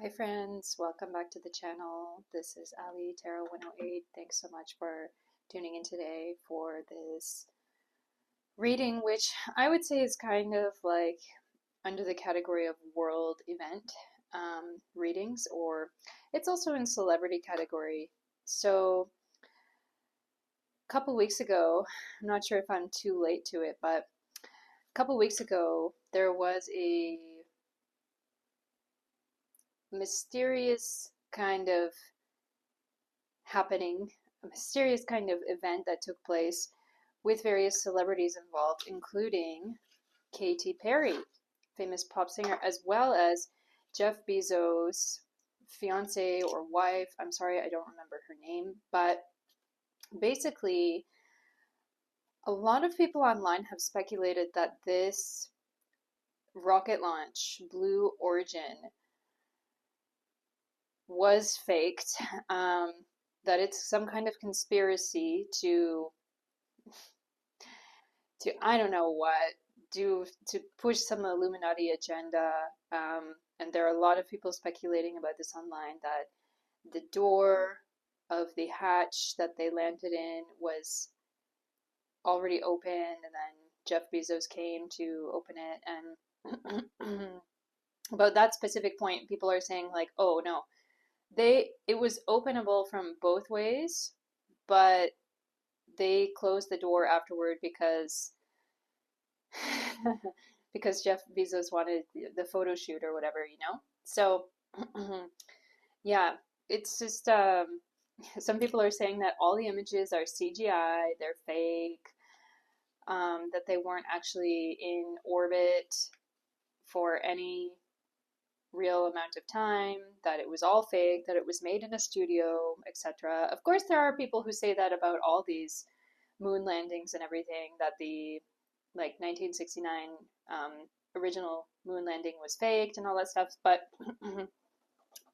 Hi friends, welcome back to the channel. This is Allie, Tarot 108. Thanks so much for tuning in today for this reading, which I would say is kind of like under the category of world event readings, or it's also in celebrity category. So a couple weeks ago, I'm not sure if I'm too late to it, but a couple weeks ago there was a mysterious kind of happening, a mysterious kind of event that took place with various celebrities involved, including Katy Perry, famous pop singer, as well as Jeff Bezos' fiance or wife. I'm sorry, I don't remember her name, but basically, a lot of people online have speculated that this rocket launch, Blue Origin, was faked. That it's some kind of conspiracy to I don't know what do to push some Illuminati agenda. And there are a lot of people speculating about this online that the door of the hatch that they landed in was already open, and then Jeff Bezos came to open it. And about that specific point, people are saying like, "Oh no, it was openable from both ways, but they closed the door afterward because because Jeff Bezos wanted the photo shoot or whatever, you know? So, yeah, it's just some people are saying that all the images are CGI, they're fake, that they weren't actually in orbit for any real amount of time, that it was all fake, that it was made in a studio, etc. Of course, there are people who say that about all these moon landings and everything, that the like 1969 original moon landing was faked and all that stuff. But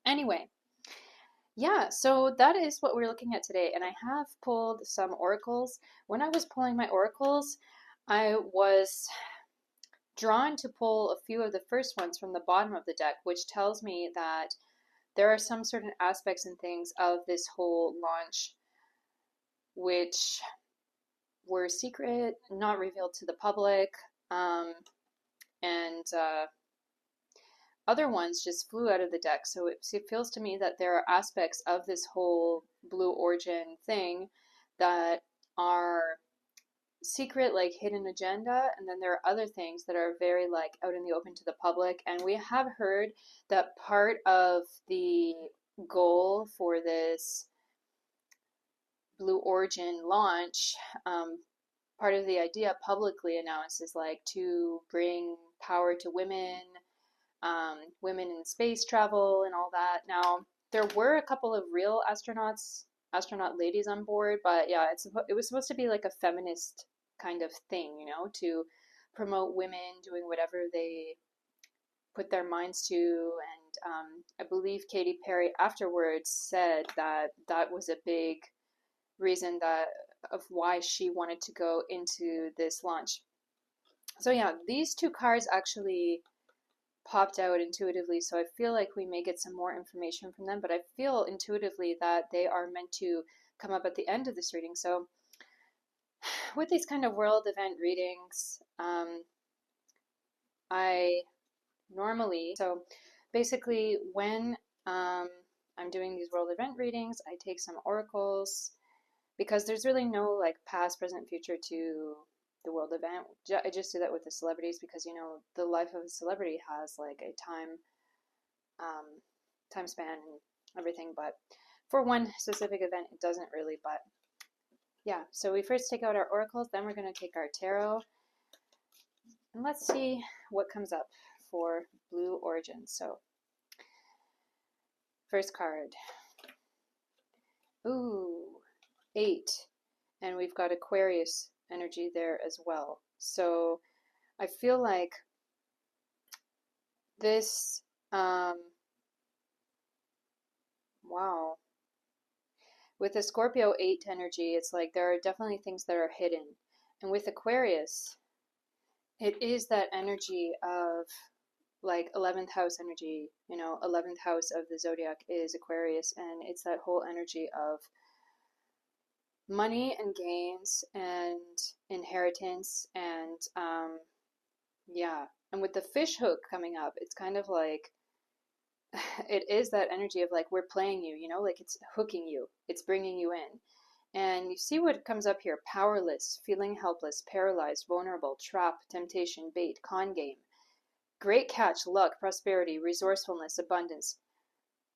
anyway, yeah, so that is what we're looking at today. And I have pulled some oracles. When I was pulling my oracles, I was drawn to pull a few of the first ones from the bottom of the deck, which tells me that there are some certain aspects and things of this whole launch which were secret, not revealed to the public, and other ones just flew out of the deck. So it feels to me that there are aspects of this whole Blue Origin thing that are secret, like hidden agenda, and then there are other things that are very like out in the open to the public. And we have heard that part of the goal for this Blue Origin launch, part of the idea publicly announced, is like to bring power to women, women in space travel and all that. Now, there were a couple of real astronaut ladies on board, but yeah, it was supposed to be like a feminist kind of thing, you know, to promote women doing whatever they put their minds to. And I believe Katy Perry afterwards said that that was a big reason that of why she wanted to go into this launch. So yeah, these two cards actually popped out intuitively, so I feel like we may get some more information from them, but I feel intuitively that they are meant to come up at the end of this reading. So with these kind of world event readings, I normally, so basically when I'm doing these world event readings, I take some oracles, because there's really no like past, present, future to the world event. I just do that with the celebrities because, you know, the life of a celebrity has like a time span and everything, but for one specific event it doesn't really. But yeah, so we first take out our oracles, then we're going to take our tarot, and let's see what comes up for Blue Origin. So first card, ooh, 8, and we've got Aquarius energy there as well. So I feel like this, wow. With the Scorpio 8 energy, it's like there are definitely things that are hidden. And with Aquarius, it is that energy of like 11th house energy, 11th house of the zodiac is Aquarius, and it's that whole energy of money and gains and inheritance and yeah. And with the fish hook coming up, it's kind of like it is that energy of like we're playing you, like it's hooking you, it's bringing you in. And you see what comes up here: powerless, feeling helpless, paralyzed, vulnerable, trap, temptation, bait, con game. Great catch, luck, prosperity, resourcefulness, abundance.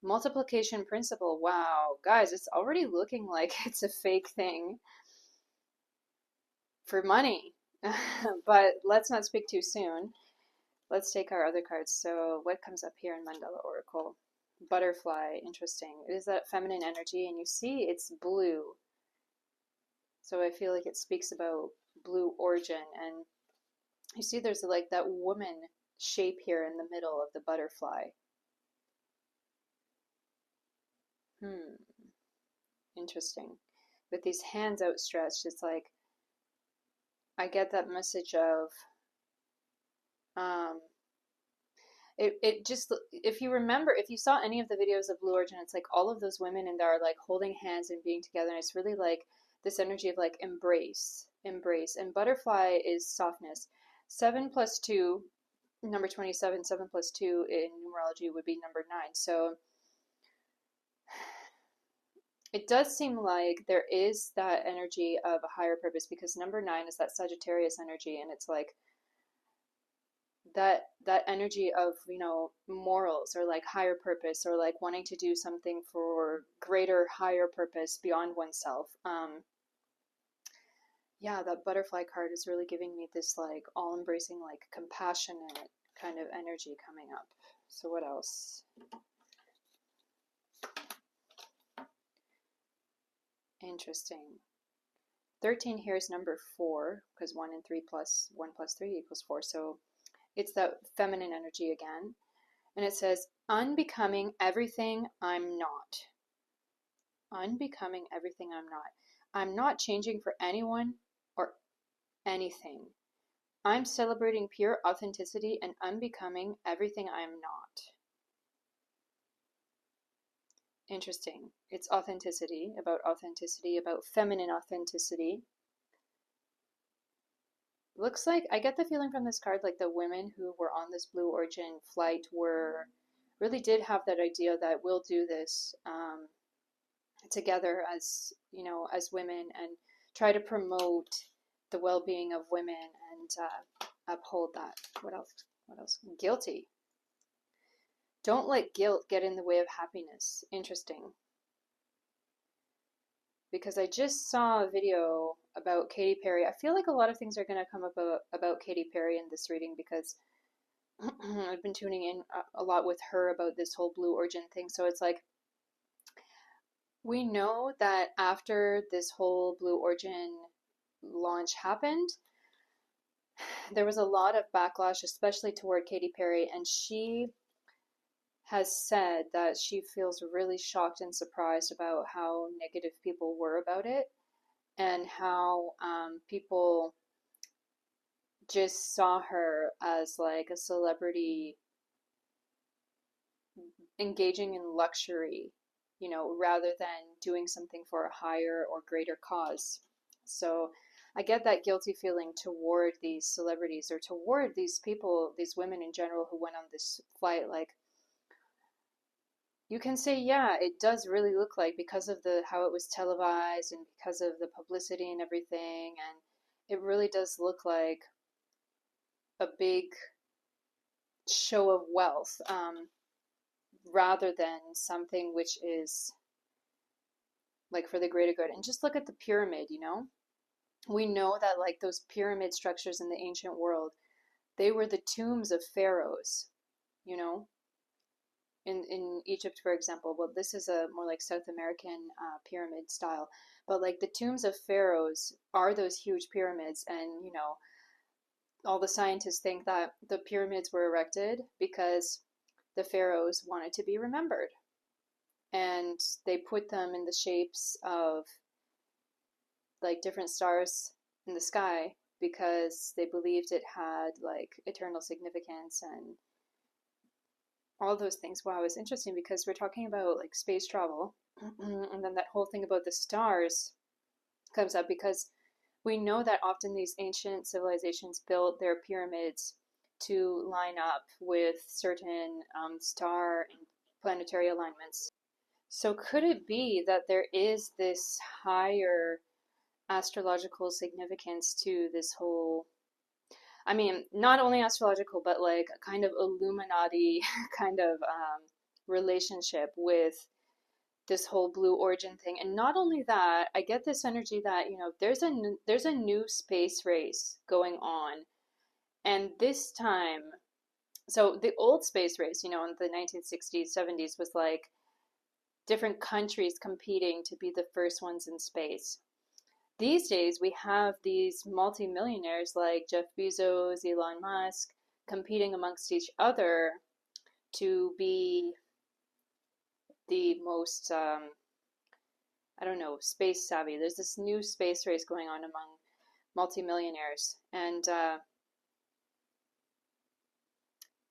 Multiplication principle. Wow, guys, it's already looking like it's a fake thing for money. But let's not speak too soon. Let's take our other cards. So, what comes up here in Mandala Oracle? Butterfly, interesting. It is that feminine energy, and you see it's blue. So, I feel like it speaks about blue origin. And you see there's like that woman shape here in the middle of the butterfly. Interesting. With these hands outstretched, it's like I get that message of um, it just, if you remember, if you saw any of the videos of Blue Origin, it's like all of those women in there are like holding hands and being together, and it's really like this energy of like embrace. And butterfly is softness. 7 plus 2, number 27, 7 plus 2 in numerology would be number 9. So it does seem like there is that energy of a higher purpose, because number 9 is that Sagittarius energy, and it's like that energy of morals, or like higher purpose, or like wanting to do something for greater higher purpose beyond oneself. Yeah, that butterfly card is really giving me this like all embracing, like compassionate kind of energy coming up. So what else? Interesting. 13 here is number 4, because 1 and 3 plus 1 plus 3 equals 4. So it's that feminine energy again. And it says, unbecoming everything I'm not. Unbecoming everything I'm not. I'm not changing for anyone or anything. I'm celebrating pure authenticity and unbecoming everything I'm not. Interesting. It's authenticity, about feminine authenticity. Looks like, I get the feeling from this card, like the women who were on this Blue Origin flight were really did have that idea that we'll do this together as as women, and try to promote the well-being of women and uphold that. What else? Guilty. Don't let guilt get in the way of happiness. Interesting. Because I just saw a video about Katy Perry. I feel like a lot of things are going to come up about Katy Perry in this reading, because I've been tuning in a lot with her about this whole Blue Origin thing. So it's like, we know that after this whole Blue Origin launch happened, there was a lot of backlash, especially toward Katy Perry, and she has said that she feels really shocked and surprised about how negative people were about it, and how people just saw her as like a celebrity engaging in luxury, rather than doing something for a higher or greater cause. So I get that guilty feeling toward these celebrities, or toward these people, these women in general who went on this flight. Like, you can say, yeah, it does really look like, because of the how it was televised and because of the publicity and everything, and it really does look like a big show of wealth, rather than something which is like for the greater good. And just look at the pyramid, we know that like those pyramid structures in the ancient world, they were the tombs of pharaohs, you know in Egypt, for example. Well, this is a more like South American pyramid style, but like the tombs of pharaohs are those huge pyramids. And all the scientists think that the pyramids were erected because the pharaohs wanted to be remembered, and they put them in the shapes of like different stars in the sky, because they believed it had like eternal significance, and all those things. Wow, it's interesting because we're talking about like space travel, and then that whole thing about the stars comes up because we know that often these ancient civilizations built their pyramids to line up with certain star and planetary alignments. So could it be that there is this higher astrological significance to this whole, I mean, not only astrological, but like a kind of Illuminati kind of relationship with this whole blue origin thing. And not only that, I get this energy that, there's a new space race going on. And this time, so the old space race, in the 1960s, 70s was like different countries competing to be the first ones in space. These days, we have these multimillionaires like Jeff Bezos, Elon Musk, competing amongst each other to be the most, I don't know, space savvy. There's this new space race going on among multimillionaires. And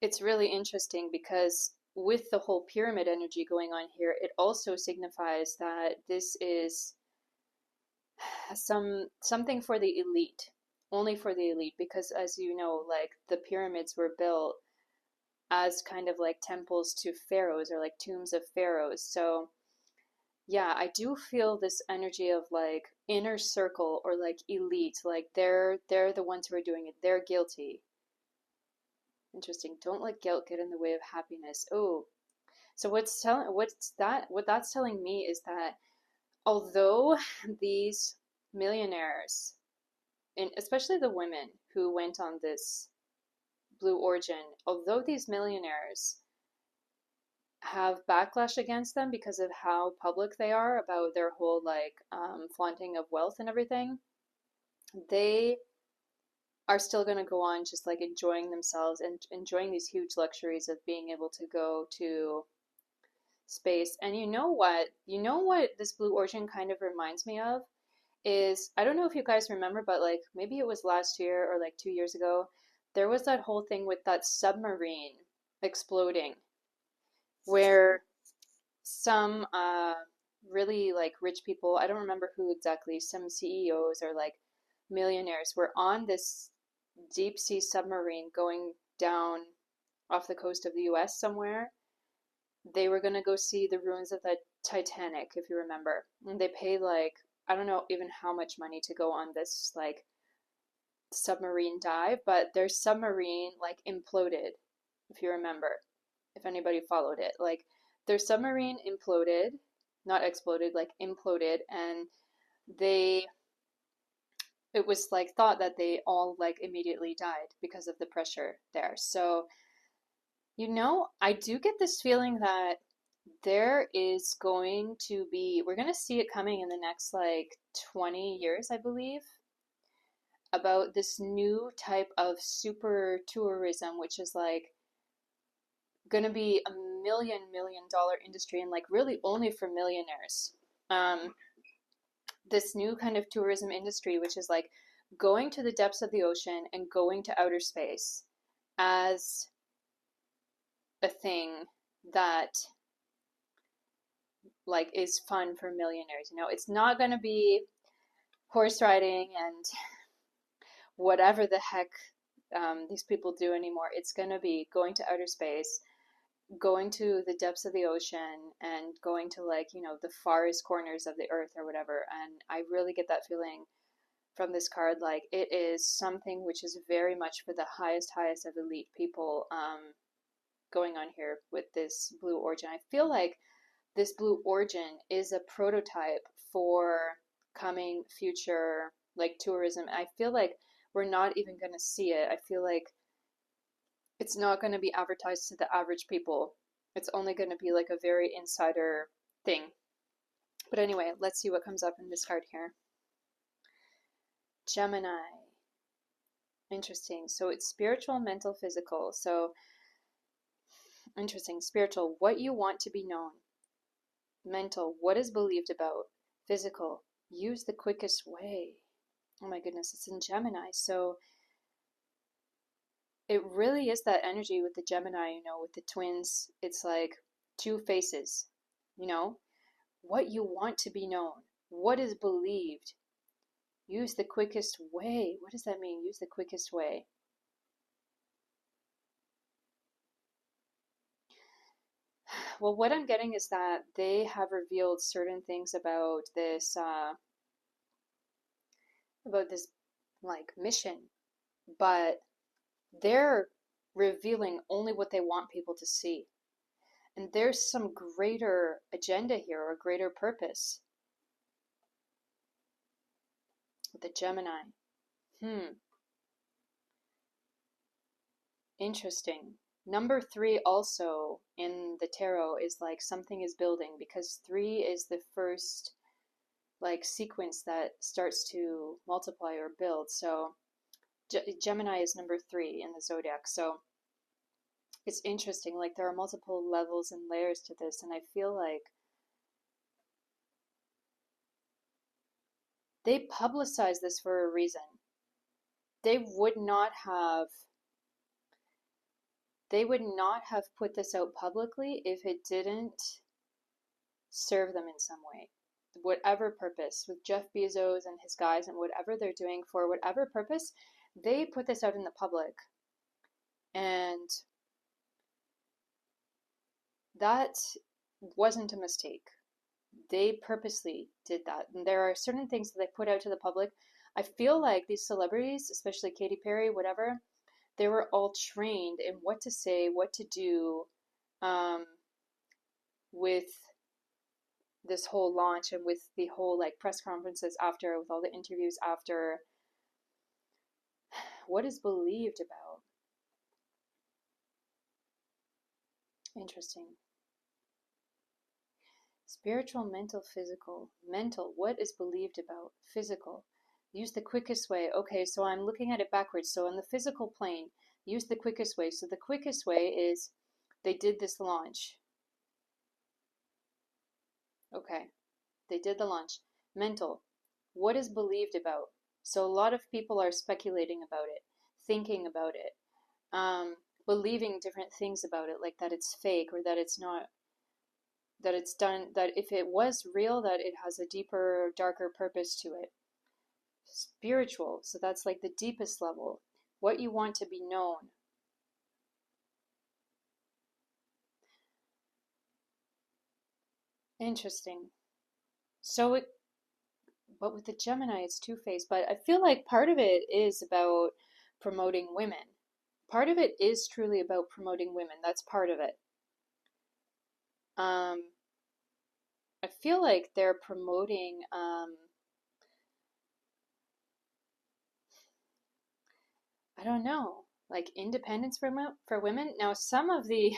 it's really interesting because with the whole pyramid energy going on here, it also signifies that this is something for the elite, only for the elite, because as you know, like the pyramids were built as kind of like temples to pharaohs or like tombs of pharaohs. So yeah, I do feel this energy of like inner circle or like elite, like they're the ones who are doing it. They're guilty. Interesting. Don't let guilt get in the way of happiness. Oh, so what that's telling me is that although these millionaires, and especially the women who went on this blue origin, although these millionaires have backlash against them because of how public they are about their whole like flaunting of wealth and everything, they are still going to go on just like enjoying themselves and enjoying these huge luxuries of being able to go to space. And you know what? You know what this blue origin kind of reminds me of is, I don't know if you guys remember, but like maybe it was last year or like 2 years ago, there was that whole thing with that submarine exploding where some really like rich people, I don't remember who exactly, some CEOs or like millionaires were on this deep sea submarine going down off the coast of the US somewhere. They were going to go see the ruins of the Titanic, if you remember. And they paid like, I don't know even how much money to go on this like submarine dive, but their submarine like imploded, if you remember, if anybody followed it. Like their submarine imploded, not exploded, like imploded, and they it was like thought that they all like immediately died because of the pressure there. So, I do get this feeling that there is going to be, we're going to see it coming in the next like 20 years, I believe, about this new type of super tourism, which is like going to be a million dollar industry and like really only for millionaires. Um, this new kind of tourism industry, which is like going to the depths of the ocean and going to outer space as a thing that like is fun for millionaires. It's not going to be horse riding and whatever the heck these people do anymore. It's going to be going to outer space, going to the depths of the ocean, and going to like, the farthest corners of the earth or whatever. And I really get that feeling from this card. Like it is something which is very much for the highest of elite people going on here with this blue origin. I feel like this blue origin is a prototype for coming future like tourism. I feel like we're not even going to see it. I feel like it's not going to be advertised to the average people. It's only going to be like a very insider thing. But anyway, let's see what comes up in this card here. Gemini. Interesting. So it's spiritual, mental, physical. So interesting. Spiritual, what you want to be known. Mental, what is believed about. Physical, use the quickest way. Oh my goodness, it's in Gemini. So it really is that energy with the Gemini, with the twins. It's like two faces, you know, what you want to be known, what is believed. Use the quickest way. What does that mean? Use the quickest way. Well, what I'm getting is that they have revealed certain things about this like mission, but they're revealing only what they want people to see. And there's some greater agenda here or greater purpose with the Gemini. Interesting. Number three also in the tarot is like something is building because three is the first like sequence that starts to multiply or build. So Gemini is number three in the zodiac. So it's interesting. Like there are multiple levels and layers to this, and I feel like they publicize this for a reason. They would not have put this out publicly if it didn't serve them in some way. Whatever purpose, with Jeff Bezos and his guys and whatever they're doing for whatever purpose, they put this out in the public. And that wasn't a mistake. They purposely did that. And there are certain things that they put out to the public. I feel like these celebrities, especially Katy Perry, whatever, they were all trained in what to say, what to do with this whole launch and with the whole like press conferences after, with all the interviews after. What is believed about? Interesting. Spiritual, mental, physical. Mental, what is believed about? Physical. Use the quickest way. Okay, so I'm looking at it backwards. So on the physical plane, use the quickest way. So the quickest way is they did this launch. Okay, they did the launch. Mental, what is believed about? So a lot of people are speculating about it, thinking about it, believing different things about it, like that it's fake or that it's not, that it's done, that if it was real, that it has a deeper, darker purpose to it. Spiritual, so that's like the deepest level, what you want to be known. Interesting. So it, but with the Gemini, it's two-faced. But I feel like part of it is about promoting women. Part of it is truly about promoting women. That's part of it. I feel like they're promoting I don't know, like independence for women. Now, some of the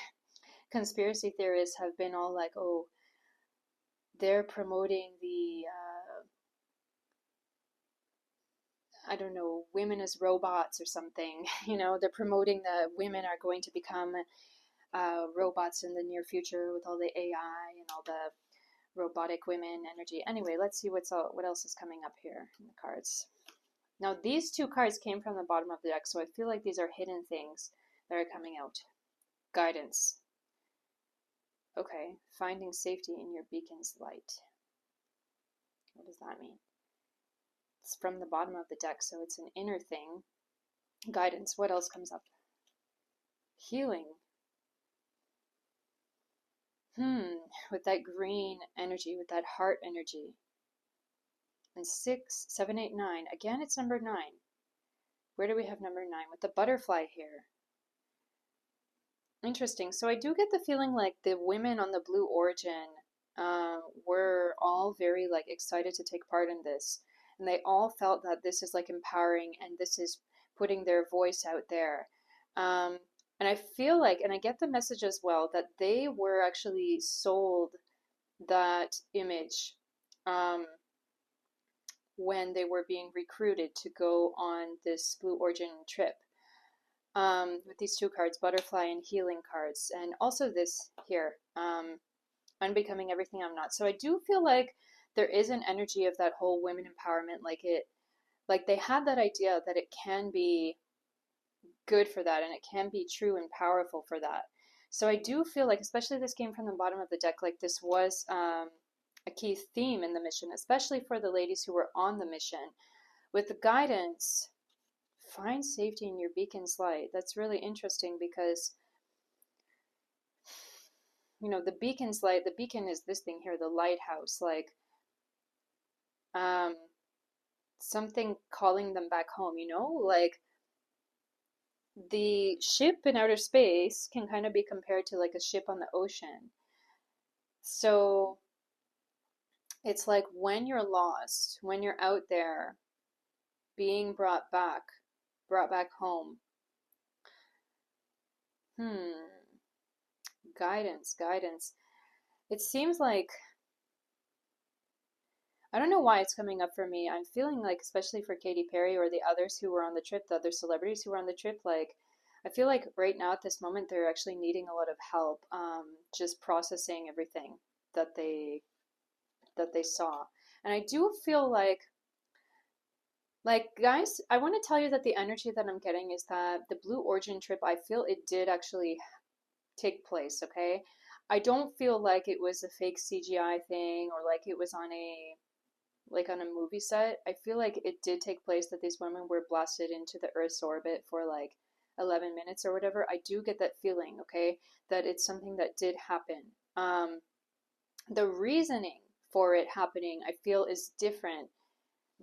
conspiracy theorists have been all like, oh, they're promoting the I don't know, women as robots or something. They're promoting that women are going to become robots in the near future with all the AI and all the robotic women energy. Anyway, let's see what else is coming up here in the cards. Now, these two cards came from the bottom of the deck, so I feel like these are hidden things that are coming out. Guidance. Okay, finding safety in your beacon's light. What does that mean? It's from the bottom of the deck, so it's an inner thing. Guidance. What else comes up? Healing. With that green energy, with that heart energy. And 6, 7, 8, 9. Again, it's number 9. Where do we have number 9? With the butterfly here. Interesting. So I do get the feeling like the women on the Blue Origin were all very like excited to take part in this. And they all felt that this is like empowering and this is putting their voice out there. And I feel like, and I get the message as well, that they were actually sold that image when they were being recruited to go on this Blue Origin trip. With these two cards, butterfly and healing cards, and also this here, unbecoming everything I'm not. So I do feel like there is an energy of that whole women empowerment, like they had that idea that it can be good for that, and it can be true and powerful for that. So I do feel like, especially this came from the bottom of the deck, like this was a key theme in the mission, especially for the ladies who were on the mission. With the guidance, find safety in your beacon's light. That's really interesting because, you know, the beacon's light, the beacon is this thing here, the lighthouse, like um, something calling them back home, you know? Like the ship in outer space can kind of be compared to like a ship on the ocean. So it's like when you're lost, when you're out there being brought back home. Hmm, guidance, guidance. It seems like I don't know why it's coming up for me. I'm feeling like, especially for Katy Perry or the others who were on the trip, the other celebrities who were on the trip, like I feel like right now at this moment they're actually needing a lot of help, just processing everything that they saw. And I do feel like guys, I want to tell you that the energy that I'm getting is that the Blue Origin trip, I feel it did actually take place, okay? I don't feel like it was a fake CGI thing or like it was on a like on a movie set. I feel like it did take place that these women were blasted into the Earth's orbit for like 11 minutes or whatever. I do get that feeling, okay, that it's something that did happen. The reasoning for it happening, I feel, is different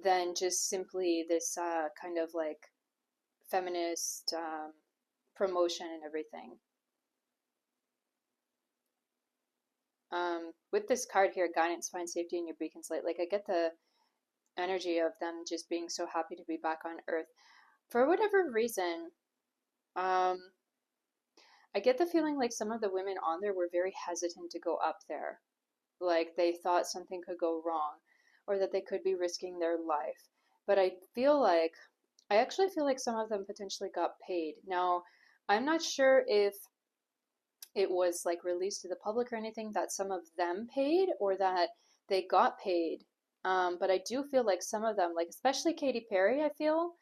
than just simply this kind of like feminist promotion and everything. With this card here, guidance, find safety in your beacon's light. Like I get the energy of them just being so happy to be back on Earth. For whatever reason, um, I get the feeling like some of the women on there were very hesitant to go up there. Like they thought something could go wrong or that they could be risking their life. But I actually feel like some of them potentially got paid. Now, I'm not sure if it was like released to the public or anything that some of them paid or that they got paid. But I do feel like some of them, like especially Katy Perry, I feel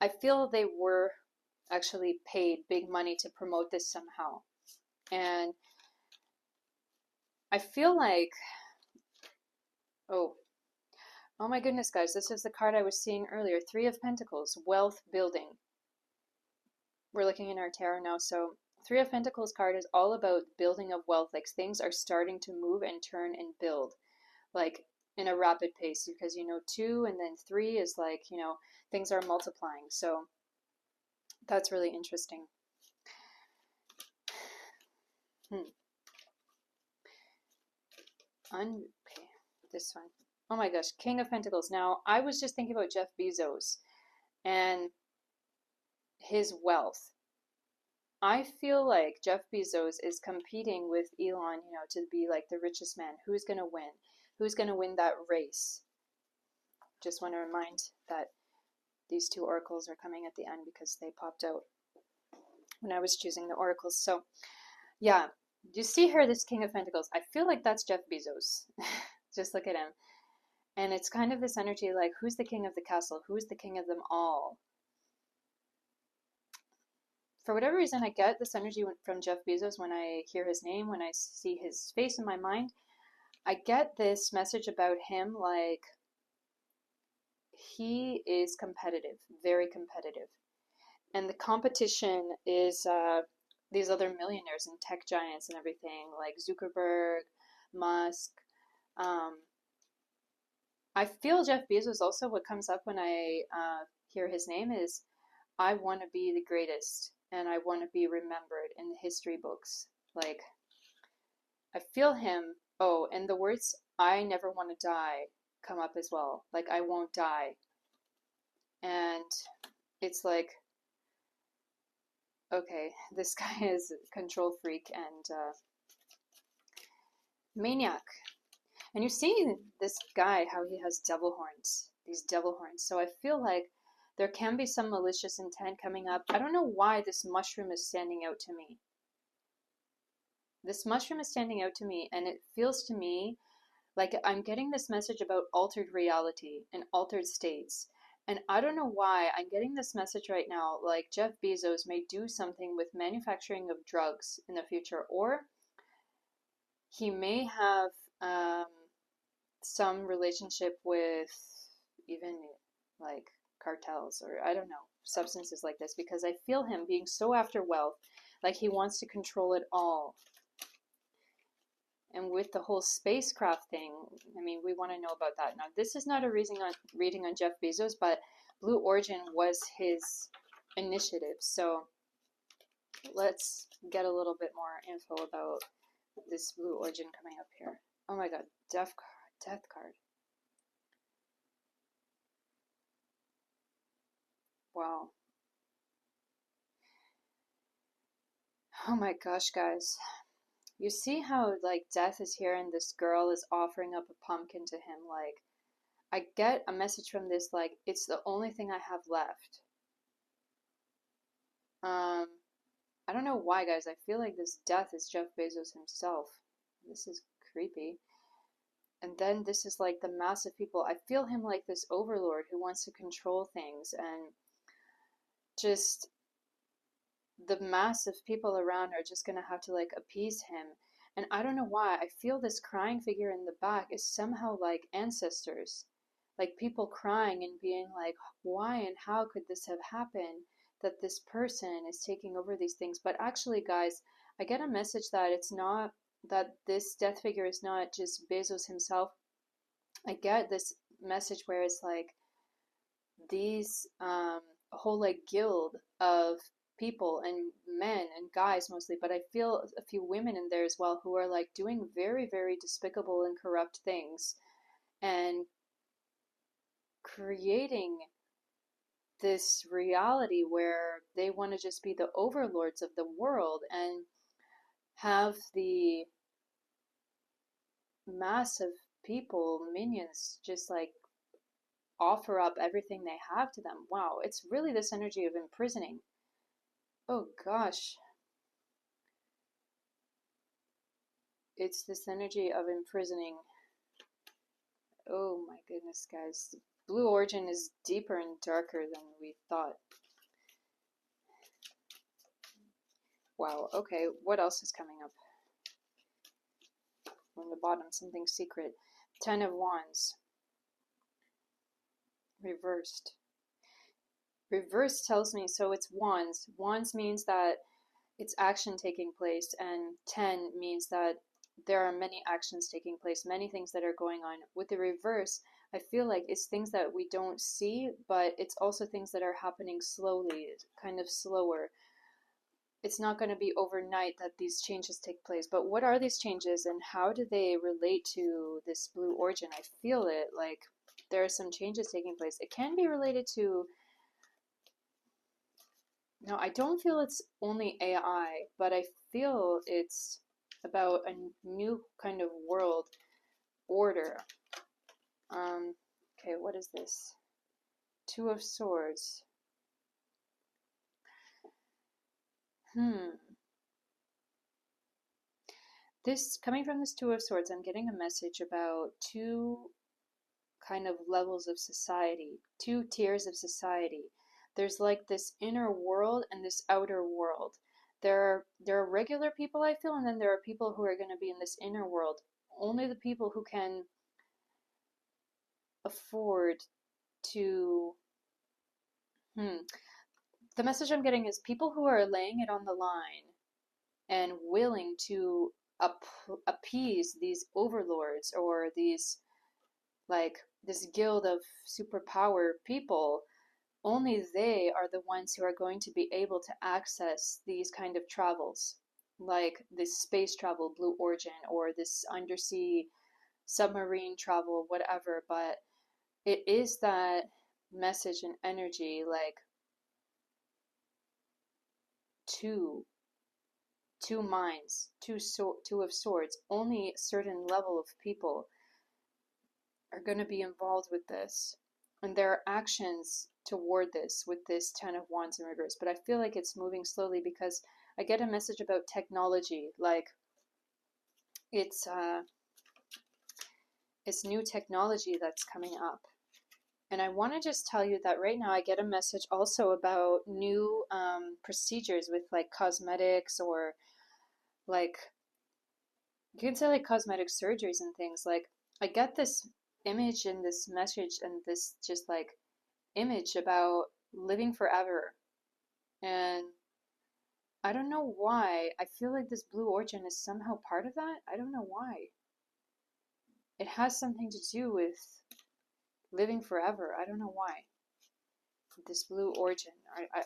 they were actually paid big money to promote this somehow. And I feel like, oh, oh my goodness, guys, this is the card I was seeing earlier. Three of Pentacles, wealth building. We're looking in our tarot now, so Three of Pentacles card is all about building of wealth. Like things are starting to move and turn and build, like in a rapid pace. Because you know, two and then three is like, you know, things are multiplying. So that's really interesting. Hmm. Okay, this one. Oh my gosh, King of Pentacles. Now, I was just thinking about Jeff Bezos and his wealth. I feel like Jeff Bezos is competing with Elon, you know, to be like the richest man. Who's going to win? Who's going to win that race? Just want to remind that these two oracles are coming at the end because they popped out when I was choosing the oracles. So, yeah, you see here, this King of Pentacles. I feel like that's Jeff Bezos. Just look at him. And it's kind of this energy like, who's the king of the castle? Who's the king of them all? For whatever reason, I get this energy from Jeff Bezos when I hear his name, when I see his face in my mind. I get this message about him like he is competitive, very competitive. And the competition is these other millionaires and tech giants and everything, like Zuckerberg, Musk. Um, I feel Jeff Bezos also, what comes up when I hear his name is I want to be the greatest and I want to be remembered in the history books. Like, I feel him. Oh, and the words I never want to die come up as well. Like, I won't die. And it's like, okay, this guy is a control freak and maniac. And you see this guy, how he has devil horns, these devil horns. So I feel like there can be some malicious intent coming up. I don't know why this mushroom is standing out to me. This mushroom is standing out to me, and it feels to me like I'm getting this message about altered reality and altered states. And I don't know why I'm getting this message right now, like Jeff Bezos may do something with manufacturing of drugs in the future, or he may have um, some relationship with even like cartels, or I don't know, substances like this, because I feel him being so after wealth, like he wants to control it all. And with the whole spacecraft thing, I mean, we want to know about that. Now, this is not a reading on Jeff Bezos, but Blue Origin was his initiative. So let's get a little bit more info about this Blue Origin coming up here. Oh my God, death card. Wow. Oh my gosh, guys. You see how like death is here and this girl is offering up a pumpkin to him, like I get a message from this like it's the only thing I have left. Um I don't know why, guys. I feel like this death is Jeff Bezos himself. This is creepy. And then this is like the massive people. I feel him like this overlord who wants to control things, and just the massive people around are just gonna have to like appease him. And I don't know why. I feel this crying figure in the back is somehow like ancestors, like people crying and being like, why and how could this have happened? That this person is taking over these things. But actually, guys, I get a message that it's not, that this death figure is not just Bezos himself. I get this message where it's like these a whole like guild of people and men and guys mostly, but I feel a few women in there as well who are like doing very, very despicable and corrupt things and creating this reality where they want to just be the overlords of the world and have the massive people, minions, just like offer up everything they have to them. Wow, it's really this energy of imprisoning. Oh gosh. It's this energy of imprisoning. Oh my goodness, guys. Blue Origin is deeper and darker than we thought. Wow, okay, what else is coming up? On the bottom, something secret. Ten of Wands. Reversed. Reverse tells me, so it's wands. Wands means that it's action taking place, and 10 means that there are many actions taking place, many things that are going on. With the reverse, I feel like it's things that we don't see, but it's also things that are happening slowly, kind of slower. It's not going to be overnight that these changes take place. But what are these changes and how do they relate to this Blue Origin? I feel it, like there are some changes taking place. It can be related to, no, I don't feel it's only AI, but I feel it's about a new kind of world order. Okay, what is this? Two of Swords. This, coming from this Two of Swords, I'm getting a message about two kind of levels of society, two tiers of society. There's like this inner world and this outer world. There are regular people, I feel, and then there are people who are going to be in this inner world. Only the people who can afford to the message I'm getting is people who are laying it on the line and willing to appease these overlords or these like this guild of superpower people. Only they are the ones who are going to be able to access these kind of travels, like this space travel, Blue Origin, or this undersea submarine travel, whatever. But it is that message and energy, like two minds, two of swords. Only a certain level of people are going to be involved with this, and there are actions toward this with this Ten of Wands in reverse. But I feel like it's moving slowly because I get a message about technology, like it's new technology that's coming up. And I want to just tell you that right now I get a message also about new procedures with like cosmetics, or like you can say like cosmetic surgeries and things. Like I get this image and this message and this just like image about living forever. And I don't know why. I feel like this blue origin is somehow part of that. I don't know why. It has something to do with living forever. I don't know why. This blue origin.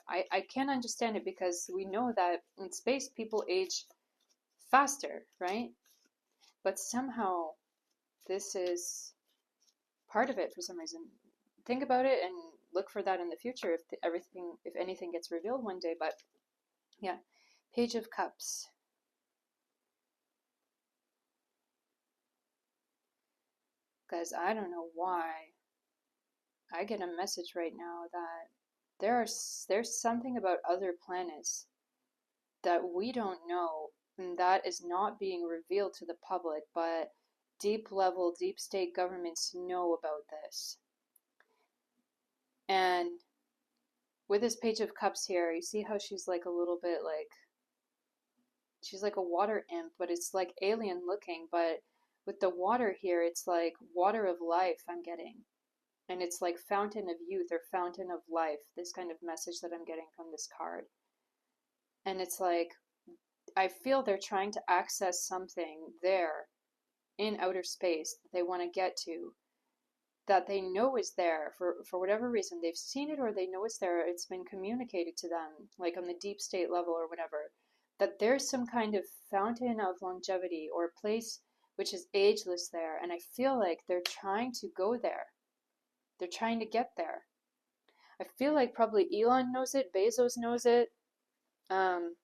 I can't understand it because we know that in space people age faster, right? But somehow this is part of it for some reason. Think about it and look for that in the future if if anything gets revealed one day. But yeah, Page of Cups. Guys, I don't know why I get a message right now that there's something about other planets that we don't know, and that is not being revealed to the public, but deep level, deep state governments know about this. And with this Page of Cups here, you see how she's like a little bit like, she's like a water imp, but it's like alien looking, but with the water here, it's like water of life I'm getting. And it's like fountain of youth or fountain of life, this kind of message that I'm getting from this card. And it's like, I feel they're trying to access something there in outer space that they want to get to, that they know is there for whatever reason. They've seen it or they know it's there. It's been communicated to them, like on the deep state level or whatever, that there's some kind of fountain of longevity or place which is ageless there. And I feel like they're trying to go there. They're trying to get there. I feel like probably Elon knows it, Bezos knows it. Um,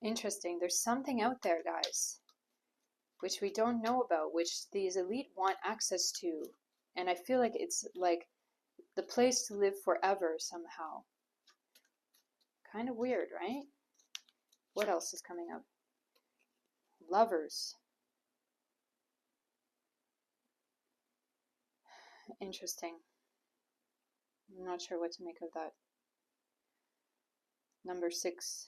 Interesting. There's something out there, guys, which we don't know about, which these elite want access to. And I feel like it's like the place to live forever somehow. Kind of weird, right? What else is coming up? Lovers. Interesting. I'm not sure what to make of that. Number 6.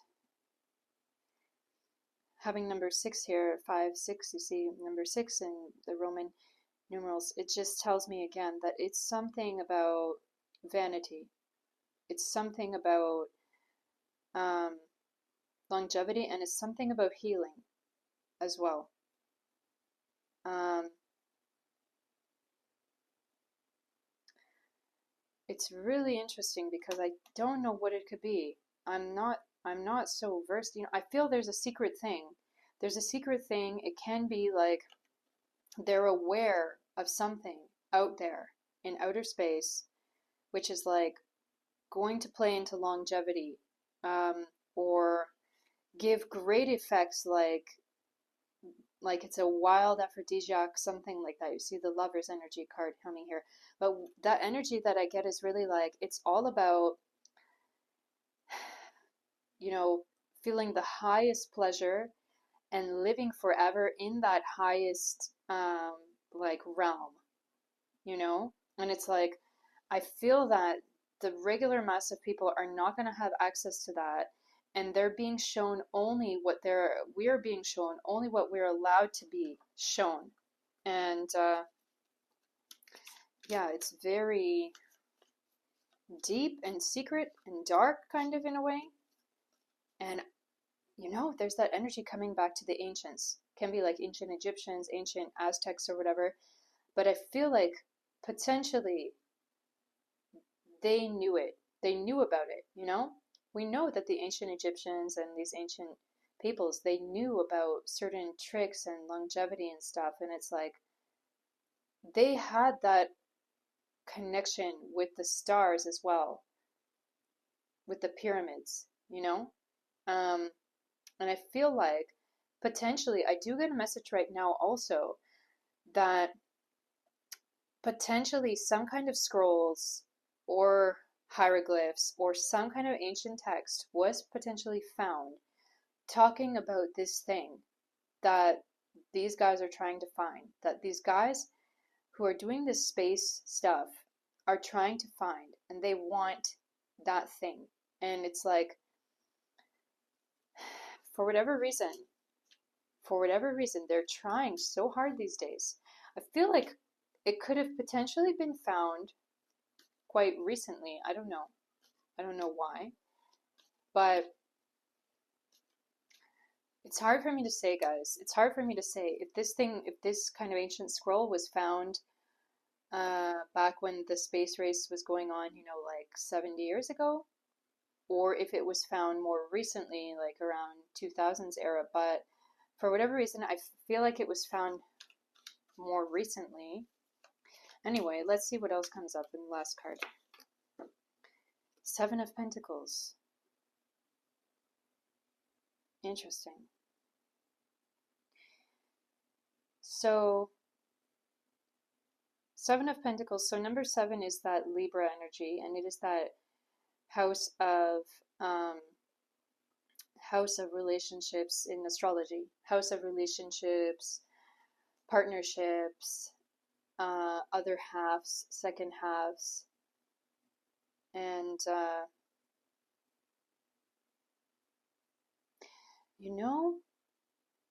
Having number 6 here, 5, 6, you see number 6 in the Roman numerals, it just tells me again that it's something about vanity. It's something about longevity, and it's something about healing as well. It's really interesting because I don't know what it could be. I'm not so versed. I feel there's a secret thing. There's a secret thing. It can be like they're aware of something out there in outer space, which is like going to play into longevity, or give great effects, like it's a wild aphrodisiac, something like that. You see the lover's energy card coming here. But that energy that I get is really like, it's all about, feeling the highest pleasure and living forever in that highest, like realm, you know? And it's like, I feel that the regular mass of people are not going to have access to that. And they're being shown only we're being shown only what we're allowed to be shown. And yeah, it's very deep and secret and dark, kind of in a way. And there's that energy coming back to the ancients. Can be like ancient Egyptians, ancient Aztecs, or whatever. But I feel like potentially they knew it. They knew about it, We know that the ancient Egyptians and these ancient peoples, they knew about certain tricks and longevity and stuff. And it's like they had that connection with the stars as well, with the pyramids, And I feel like potentially, I do get a message right now also that potentially some kind of scrolls or hieroglyphs or some kind of ancient text was potentially found talking about this thing that these guys are trying to find. That these guys who are doing this space stuff are trying to find, and they want that thing. And it's like, for whatever reason, they're trying so hard these days. I feel like it could have potentially been found quite recently. I don't know. I don't know why. But it's hard for me to say, guys. It's hard for me to say if this kind of ancient scroll was found back when the space race was going on, like 70 years ago, or if it was found more recently, like around 2000s era. But for whatever reason, I feel like it was found more recently. Anyway, let's see what else comes up in the last card. Seven of Pentacles. Interesting. So, Seven of Pentacles. So number 7 is that Libra energy, and it is that house of relationships in astrology. House of relationships, partnerships, other halves, second halves, and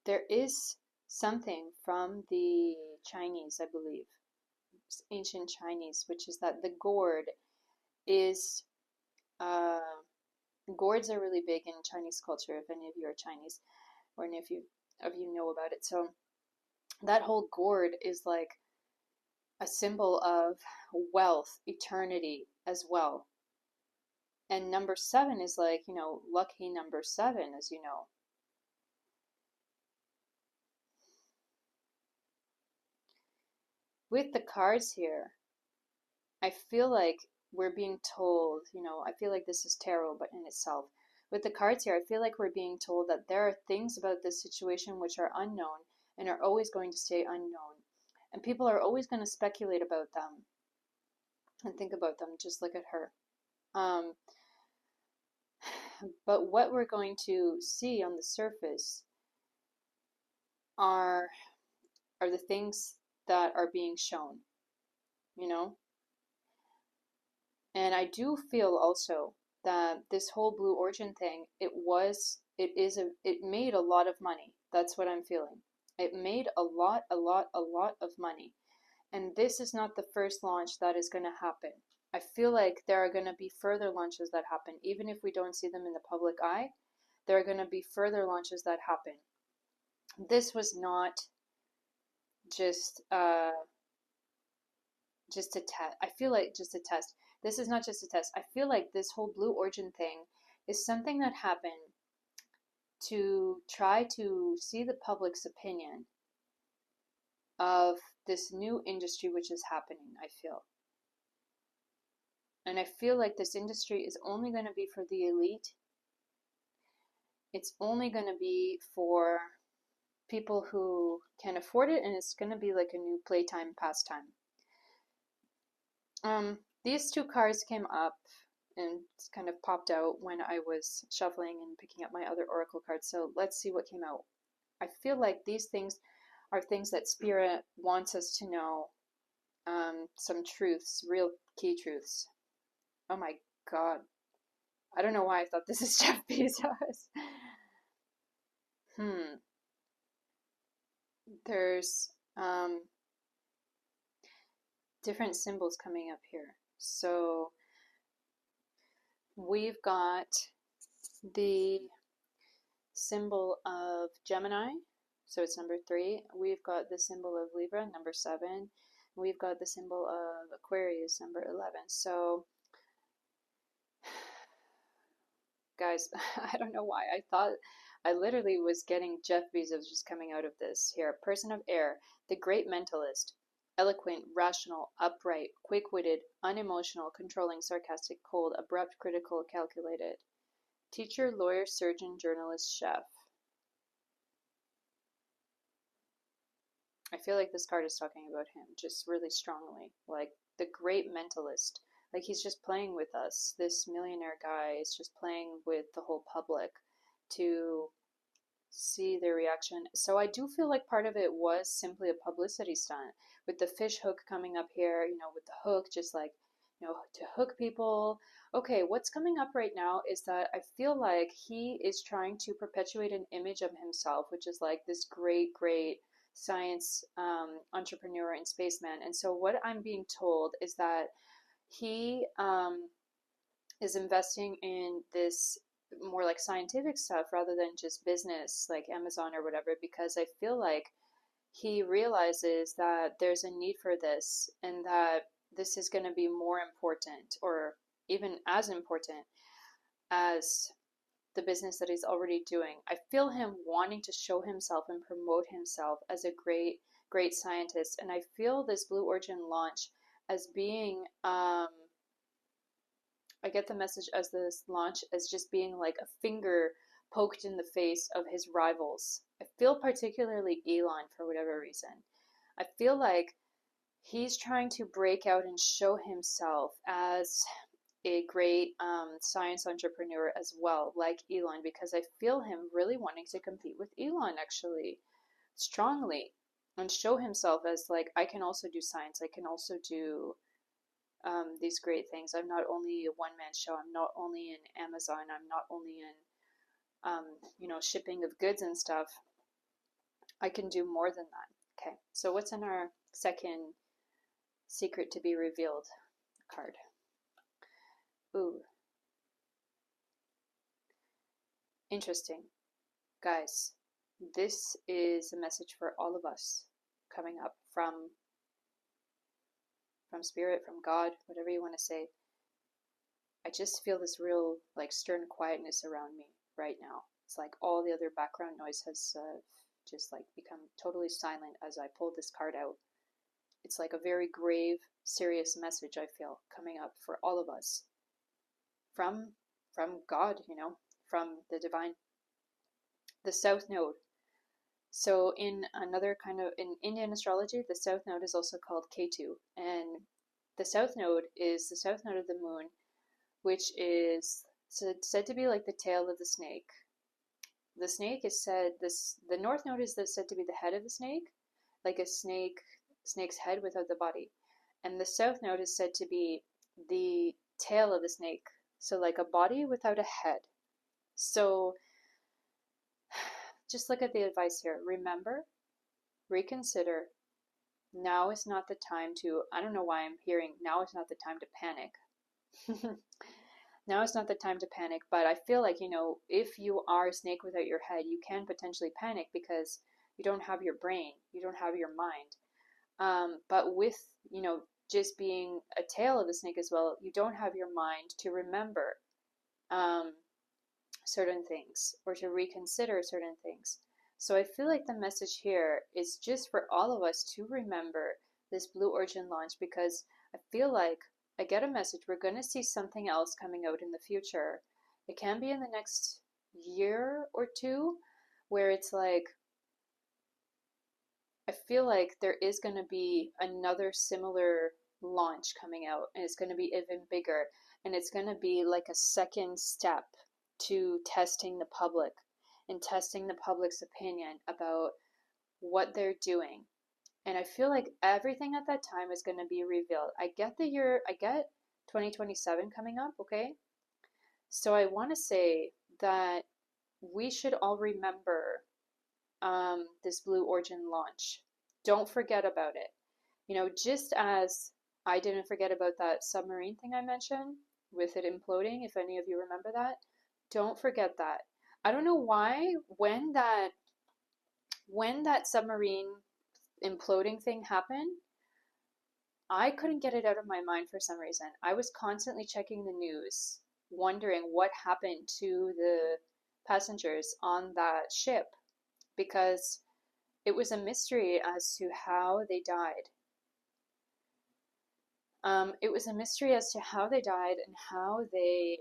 there is something from the Chinese, I believe, ancient Chinese, which is that the gourd is, gourds are really big in Chinese culture, if any of you are Chinese, or any of you know about it. So that whole gourd is like a symbol of wealth, eternity as well. And number 7 is like, lucky number 7, as you know. With the cards here, I feel like we're being told, I feel like this is tarot, but in itself. With the cards here, I feel like we're being told that there are things about this situation which are unknown and are always going to stay unknown. And people are always going to speculate about them and think about them. Just look at her. But what we're going to see on the surface are the things that are being shown, And I do feel also that this whole Blue Origin thing, it made a lot of money. That's what I'm feeling. It made a lot of money. And this is not the first launch that is going to happen. I feel like there are going to be further launches that happen. Even if we don't see them in the public eye, there are going to be further launches that happen. This was not just a test. I feel like just a test. This is not just a test. I feel like this whole Blue Origin thing is something that happened to try to see the public's opinion of this new industry which is happening, I feel. And I feel like this industry is only going to be for the elite. It's only going to be for people who can afford it, and it's going to be like a new playtime pastime. These two cards came up and kind of popped out when I was shuffling and picking up my other oracle cards. So let's see what came out. I feel like these things are things that Spirit wants us to know. Some truths, real key truths. Oh my God. I don't know why I thought this is Jeff Bezos. There's different symbols coming up here. So we've got the symbol of Gemini, so it's number 3. We've got the symbol of Libra, number 7. We've got the symbol of Aquarius, number 11. So guys, I don't know why. I literally was getting Jeff Bezos just coming out of this here. Person of air, the great mentalist, eloquent, rational, upright, quick-witted, unemotional, controlling, sarcastic, cold, abrupt, critical, calculated. Teacher, lawyer, surgeon, journalist, chef. I feel like this card is talking about him just really strongly. Like the great mentalist. Like he's just playing with us. This millionaire guy is just playing with the whole public to see their reaction. So I do feel like part of it was simply a publicity stunt with the fish hook coming up here, with the hook, just like, to hook people. Okay, what's coming up right now is that I feel like he is trying to perpetuate an image of himself, which is like this great, great science entrepreneur and spaceman. And so what I'm being told is that he is investing in this more like scientific stuff rather than just business like Amazon or whatever, because I feel like he realizes that there's a need for this and that this is going to be more important or even as important as the business that he's already doing. I feel him wanting to show himself and promote himself as a great, great scientist. And I feel this Blue Origin launch as being I get the message as this launch as just being like a finger poked in the face of his rivals. I feel particularly Elon for whatever reason. I feel like he's trying to break out and show himself as a great science entrepreneur as well, like Elon, because I feel him really wanting to compete with Elon actually strongly and show himself as like, I can also do science, I can also do these great things. I'm not only a one man show. I'm not only in Amazon. I'm not only in, shipping of goods and stuff. I can do more than that. Okay, so what's in our second secret to be revealed card? Ooh, interesting. Guys, this is a message for all of us coming up from spirit, from God, whatever you want to say. I just feel this real like stern quietness around me right now. It's like all the other background noise has just like become totally silent as I pulled this card out. It's like a very grave, serious message I feel coming up for all of us from God, from the divine, the South Node. So in Indian astrology, the South Node is also called Ketu, and the South Node is the South Node of the moon, which is said to be like the tail of the snake. The snake is the North Node is said to be the head of the snake, like a snake's head without the body, and the South Node is said to be the tail of the snake, so like a body without a head. So just look at the advice here. Remember, reconsider. Now is not the time to, I don't know why I'm hearing, now is not the time to panic. Now is not the time to panic, but I feel like, if you are a snake without your head, you can potentially panic because you don't have your brain, you don't have your mind. But with, just being a tail of the snake as well, you don't have your mind to remember certain things or to reconsider certain things. So I feel like the message here is just for all of us to remember this Blue Origin launch, because I feel like I get a message. We're going to see something else coming out in the future. It can be in the next year or two, where it's like, I feel like there is going to be another similar launch coming out, and it's going to be even bigger, and it's going to be like a second step to testing the public and testing the public's opinion about what they're doing. And I feel like everything at that time is going to be revealed. I get 2027 coming up, okay? So I want to say that we should all remember this Blue Origin launch. Don't forget about it. Just as I didn't forget about that submarine thing I mentioned with it imploding, if any of you remember that, don't forget that. I don't know why when that submarine imploding thing happened, I couldn't get it out of my mind for some reason. I was constantly checking the news, wondering what happened to the passengers on that ship, because it was a mystery as to how they died. It was a mystery as to how they died and how they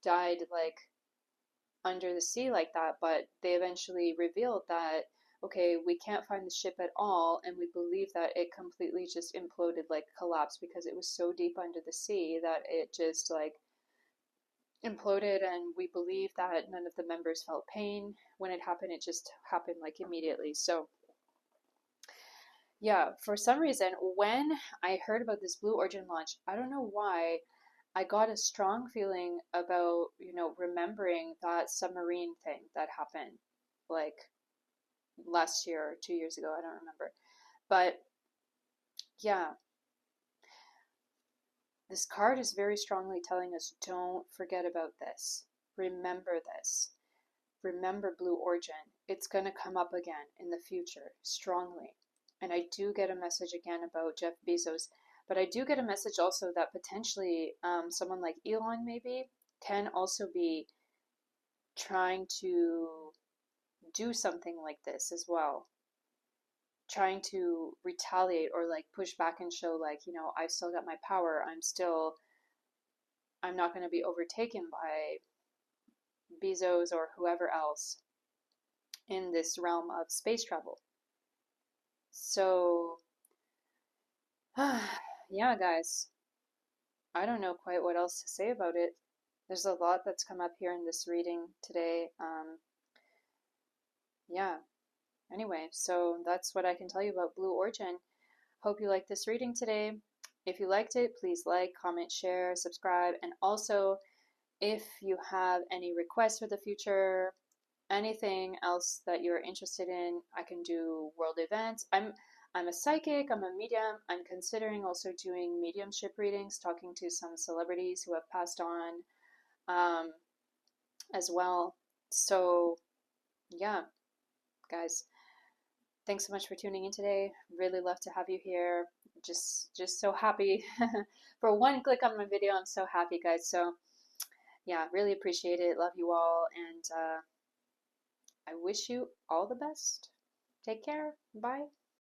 died like under the sea like that, but they eventually revealed that, okay, we can't find the ship at all, and we believe that it completely just imploded, like collapsed, because it was so deep under the sea that it just like imploded, and we believe that none of the members felt pain when it happened. It just happened like immediately. So yeah, for some reason, when I heard about this Blue Origin launch, I don't know why, I got a strong feeling about, remembering that submarine thing that happened like last year or 2 years ago. I don't remember. But yeah, this card is very strongly telling us don't forget about this. Remember this. Remember Blue Origin. It's going to come up again in the future strongly. And I do get a message again about Jeff Bezos, but I do get a message also that potentially someone like Elon maybe can also be trying to do something like this as well, trying to retaliate or like push back and show like, I've still got my power. I'm not going to be overtaken by Bezos or whoever else in this realm of space travel. So, yeah, guys, I don't know quite what else to say about it. There's a lot that's come up here in this reading today. Yeah, anyway, so that's what I can tell you about Blue Origin. Hope you liked this reading today. If you liked it, please like, comment, share, subscribe, and also if you have any requests for the future, anything else that you're interested in, I can do world events. I'm a psychic, I'm a medium. I'm considering also doing mediumship readings, talking to some celebrities who have passed on um, as well. So yeah, guys, thanks so much for tuning in today. Really love to have you here. Just so happy for one click on my video. I'm so happy, guys. So yeah, really appreciate it. Love you all, and I wish you all the best. Take care. Bye.